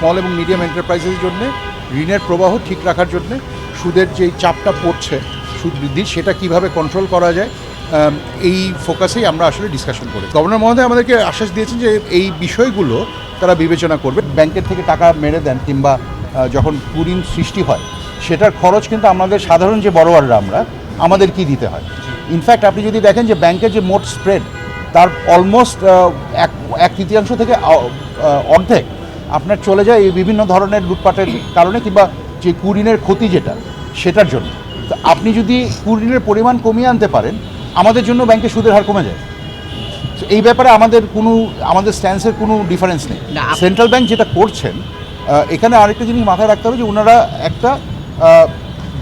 Small এবং medium এন্টারপ্রাইজের জন্য ঋণের প্রবাহ ঠিক রাখার জন্য সুদের যেই চাপটা পড়ছে সুদ বৃদ্ধির সেটা কিভাবে কন্ট্রোল করা যায় এই ফোকাসেই আমরা আসলে ডিসকাশন করি। গভর্নর মহোদয় আমাদেরকে আশ্বাস দিয়েছেন যে এই বিষয়গুলো তারা বিবেচনা করবে। ব্যাংকের থেকে টাকা মেরে দেন কিংবা যখন ঋণ সৃষ্টি হয় সেটার খরচ কিন্তু আমাদের সাধারণ যে বড়োয়াররা আমাদের কি দিতে হয়। ইনফ্যাক্ট আপনি যদি দেখেন যে ব্যাংকের যে মোট স্প্রেড তার অলমোস্ট এক তৃতীয়াংশ থেকে অর্ধেক আপনার চলে যায় এই বিভিন্ন ধরনের লুটপাটের কারণে কিংবা যে ঋণের ক্ষতি যেটা সেটার জন্য। তো আপনি যদি ঋণের পরিমাণ কমিয়ে আনতে পারেন আমাদের জন্য ব্যাংকের সুদের হার কমে যায়। তো এই ব্যাপারে আমাদের স্ট্যান্সের কোনো ডিফারেন্স নেই। সেন্ট্রাল ব্যাংক যেটা করছেন এখানে আরেকটা জিনিস মাথায় রাখতে হবে যে ওনারা একটা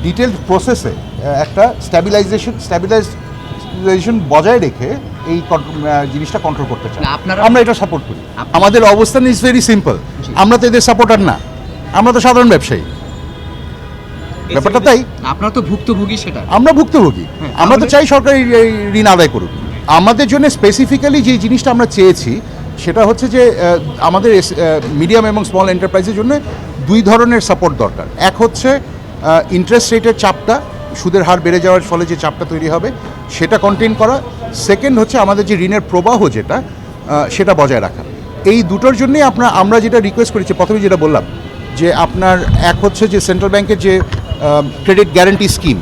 ডিটেলড প্রসেসে একটা স্ট্যাবিলাইজেশন বজায় রেখে এই জিনিসটা কন্ট্রোল করতে চান। আমরা এটা সাপোর্ট করি। আমাদের অবস্থান ইজ ভেরি সিম্পল, আমরা তো এদের সাপোর্টার না, আমরা তো সাধারণ ব্যবসায়ী। ব্যাপারটা তাই। আপনারা তো ভুক্তভোগী, সেটা আমরা ভুক্তভোগী। আমরা তো চাই সরকার ঋণ আদায় করুক। আমাদের জন্য স্পেসিফিক্যালি যে জিনিসটা আমরা চেয়েছি সেটা হচ্ছে যে আমাদের মিডিয়াম এবং স্মল এন্টারপ্রাইজের জন্য দুই ধরনের সাপোর্ট দরকার। এক হচ্ছে ইন্টারেস্ট রেটের চাপটা, সুদের হার বেড়ে যাওয়ার ফলে যে চাপটা তৈরি হবে সেটা কন্টেইন করা। সেকেন্ড হচ্ছে আমাদের যে ঋণের প্রবাহ যেটা সেটা বজায় রাখা। এই দুটোর জন্যই আমরা যেটা রিকোয়েস্ট করেছি, প্রথমে যেটা বললাম যে আপনার এক হচ্ছে যে সেন্ট্রাল ব্যাংকের যে ক্রেডিট গ্যারান্টি স্কিম,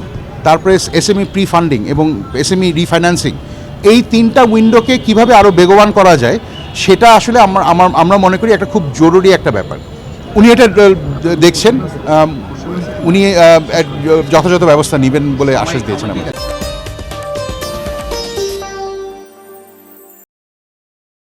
তারপরে এসএমই প্রি ফান্ডিং এবং এসএমই রিফাইন্যান্সিং, এই তিনটা উইন্ডোকে কিভাবে আরও বেগবান করা যায় সেটা আসলে আমরা মনে করি একটা খুব জরুরি একটা ব্যাপার। উনি এটা দেখছেন, উনি যথাযথ ব্যবস্থা নেবেন বলে আশ্বাস দিয়েছেন আমাদের।